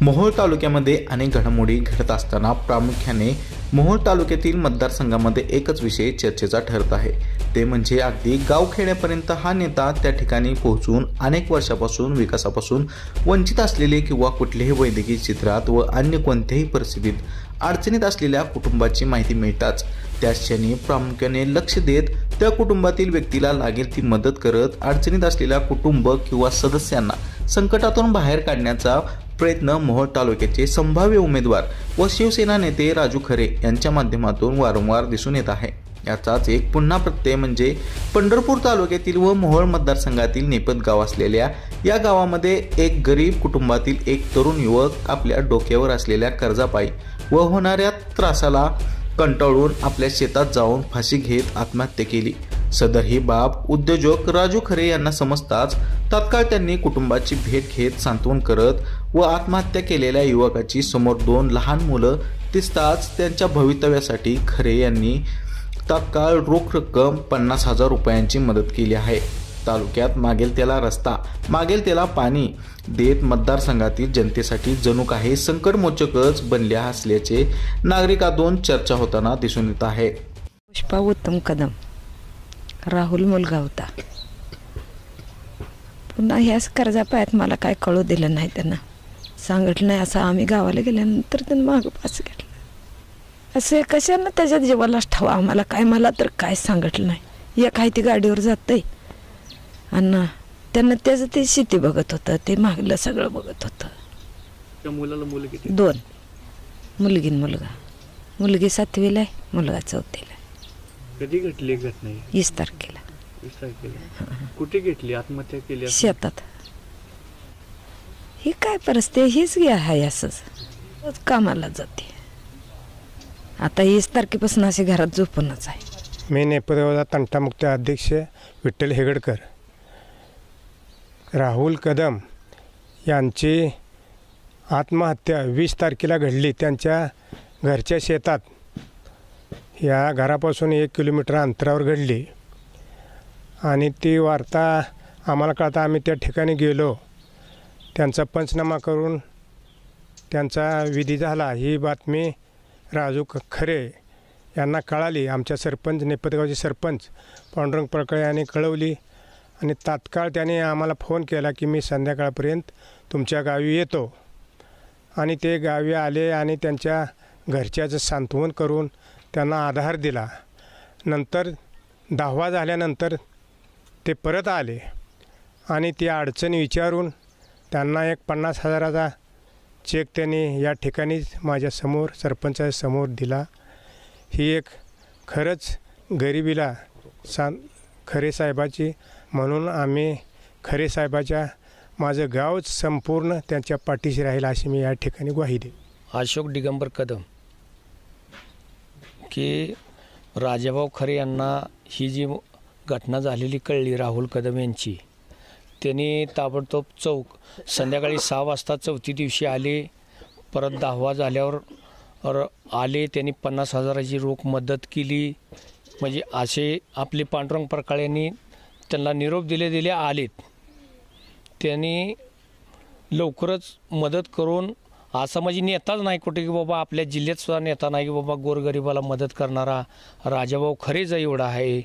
मोहोळ तालुक्यामध्ये अनेक घडामोडी घडत असताना प्रामुख्याने मोहोळ तालुक्यातील मतदारसंघामध्ये एकच विषय चर्चेचा ठरत आहे, ते म्हणजे अगदी गावखेड्यापर्यंत हा नेता त्या ठिकाणी पोहोचून अनेक वर्षापासून विकासापासून वंचित असलेले किंवा कुठल्याही वैद्यकीय चित्रात व अन्य कोणत्याही परिस्थितीत अडचणीत असलेल्या कुटुंबाची माहिती मिळताच त्याच क्षणी प्रामुख्याने लक्ष देत त्या कुटुंबातील व्यक्तीला लागेल ती मदत करत अडचणीत असलेल्या कुटुंब किंवा सदस्यांना संकटातून बाहेर काढण्याचा प्रयत्न मोहोळ तालुक्याचे संभाव्य उमेदवार व शिवसेना नेते राजू खरे यांच्या माध्यमातून वारंवार दिसून येत आहे। याचाच एक पुन्हा प्रत्यय म्हणजे पंढरपूर तालुक्यातील व मोहोळ मतदारसंघातील नेपथ गाव असलेल्या या गावामध्ये एक गरीब कुटुंबातील एक तरुण युवक आपल्या डोक्यावर असलेल्या कर्जापायी व होणाऱ्या त्रासाला कंटाळून आपल्या शेतात जाऊन फाशी घेत आत्महत्या केली। सदर ही बाब उद्योजक राजू खरे यांना समजताच तात्काळ त्यांनी कुटुंबाची भेट घेत सांत्वन करत व आत्महत्या केलेल्या युवकाची समोर 2 लहान मुलं दिसताच त्यांच्या भवितव्यासाठी खरे यांनी तात्काळ रोख रक्कम 50,000 रुपयांची मदत केली आहे। तालुक्यात मागेल त्याला रस्ता मागेल त्याला पाणी देत मतदारसंघातील जनतेसाठी जणू काही संकटमोचकच बनल्या असल्याचे नागरिकांतून चर्चा होताना दिसून येत आहे। पुष्पा उत्तम कदम राहुल मुलगा होता, पुन्हा ह्याच कर्जापायात मला काय कळू दिलं नाही, त्यांना सांगितलं नाही। असं आम्ही गावाला गेल्यानंतर त्यांनी मागं पास घेतलं, असे कशानं त्याच्या जीवालाच ठेवा आम्हाला काय, मला तर काय सांगितलं नाही। एक आहे ती गाडीवर जातंय आणि त्यांना त्याचं ते शेती बघत होतं, ते मागलं सगळं बघत होतं। त्या मुलाला मुलं किती? 2 मुलगी मुलगा, मुलगी 7वीला आहे, मुलगा 4थीला आहे। कधी घडली घटना? 20 तारखेला। 20 तारखेला कुठे घेतली? आत्महत्या केली? शेतात। ही काय परिस्थिती हीच आहे, असंच कामाला जाते। आता 20 तारखेपासून असे घरात झोपूनच आहे। मी नेपथ्याचा तंटामुक्त अध्यक्ष विठ्ठल हेगडकर। राहुल कदम यांची आत्महत्या 20 तारखेला घडली त्यांच्या घरच्या शेतात, या घरापासून 1 किलोमीटर अंतरावर घडली आणि ती वार्ता आम्हाला कळता आम्ही त्या ठिकाणी गेलो, त्यांचा पंचनामा करून त्यांचा विधी झाला। ही बातमी राजू खरे यांना कळाली, आमच्या सरपंच नेपथगावचे सरपंच पांडुरंग पळकळे यांनी कळवली आणि तात्काळ त्याने आम्हाला फोन केला की मी संध्याकाळपर्यंत तुमच्या गावी येतो आणि ते गावी आले आणि त्यांच्या घरच्याचं सांत्वन करून त्यांना आधार दिला। नंतर 10वा झाल्यानंतर ते परत आले आणि ती अडचण विचारून त्यांना एक 50,000चा चेक त्यांनी या ठिकाणी माझ्यासमोर सरपंचाच्या समोर दिला। ही एक खरंच गरिबीला खरे साहेबाची, म्हणून आम्ही खरे साहेबाच्या माझं गावच संपूर्ण त्यांच्या पाठीशी राहील अशी मी या ठिकाणी ग्वाही देईन। अशोक दिगंबर कदम की राजाभाऊ खरे यांना ही जी घटना झालेली कळली राहुल कदम यांची, त्यांनी ताबडतोब संध्याकाळी 6 वाजता 4थी दिवशी आले, परत 10वा झाल्यावर आले, त्यांनी 50,000ची रोख मदत केली। म्हणजे असे आपले पांडुरंग पळकळे यांनी त्यांना निरोप दिले आलेत, त्यांनी लवकरच मदत करून असा म्हणजे नेताच नाही कुठे की बाबा आपल्या जिल्ह्यात सुद्धा नेता नाही की बाबा गोरगरिबाला मदत करणारा राजाभाऊ खरेच एवढा आहे,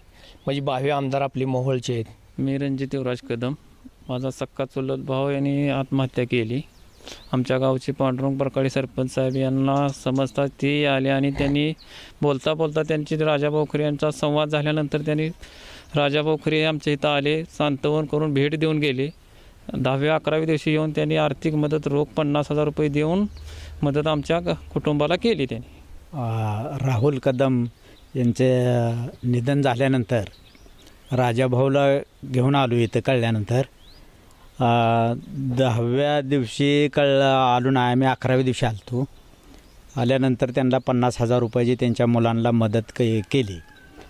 म्हणजे 22 आमदार आपले मोहोळचे आहेत। मी रणजित युवराज कदम, माझा सक्का चुलत भाऊ यांनी आत्महत्या केली। आमच्या गावचे पांडुरंग पळकळे सरपंच साहेब यांना समजतात ते आले आणि त्यांनी बोलता बोलता त्यांची राजाभाऊ खरे यांचा संवाद झाल्यानंतर त्यांनी राजाभाऊ खरे आमच्या इथं आले, सांत्वन करून भेट देऊन गेले। 10व्या-11व्या दिवशी येऊन त्यांनी आर्थिक मदत रोख 50,000 रुपये देऊन मदत आमच्या कुटुंबाला केली त्यांनी। राहुल कदम यांचे निधन झाल्यानंतर राजाभाऊला घेऊन आलो इथं, कळल्यानंतर 10व्या दिवशी आलो नाही, आम्ही 11व्या दिवशी आलतो। आल्यानंतर त्यांना 50,000 रुपयाची त्यांच्या मुलांना मदत केली।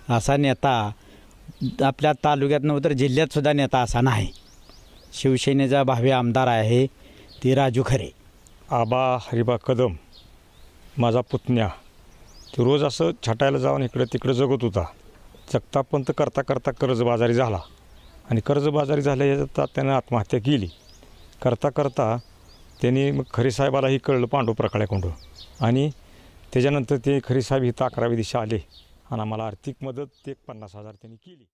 असा नेता आपल्या तालुक्यात नव्हतं तर जिल्ह्यातसुद्धा नेता असा नाही। शिवसेनेचा भावी आमदार आहे ती राजू खरे। आबा हरिबा कदम माझा पुतण्या, तो रोज असं छटायला जाऊन इकडे तिकडे जगत होता। जगता पण करता करता कर्जबाजारी झाला आणि कर्जबाजारी झाल्याचा त्यानं आत्महत्या केली। करता करता त्यांनी मग खरेसाहेबालाही कळलं पांडू प्रकाळ्याकडून आणि त्याच्यानंतर ते खरेसाहेब इथं 11व्या दिवशी आले आणि आम्हाला आर्थिक मदत ते 50,000 त्यांनी केली.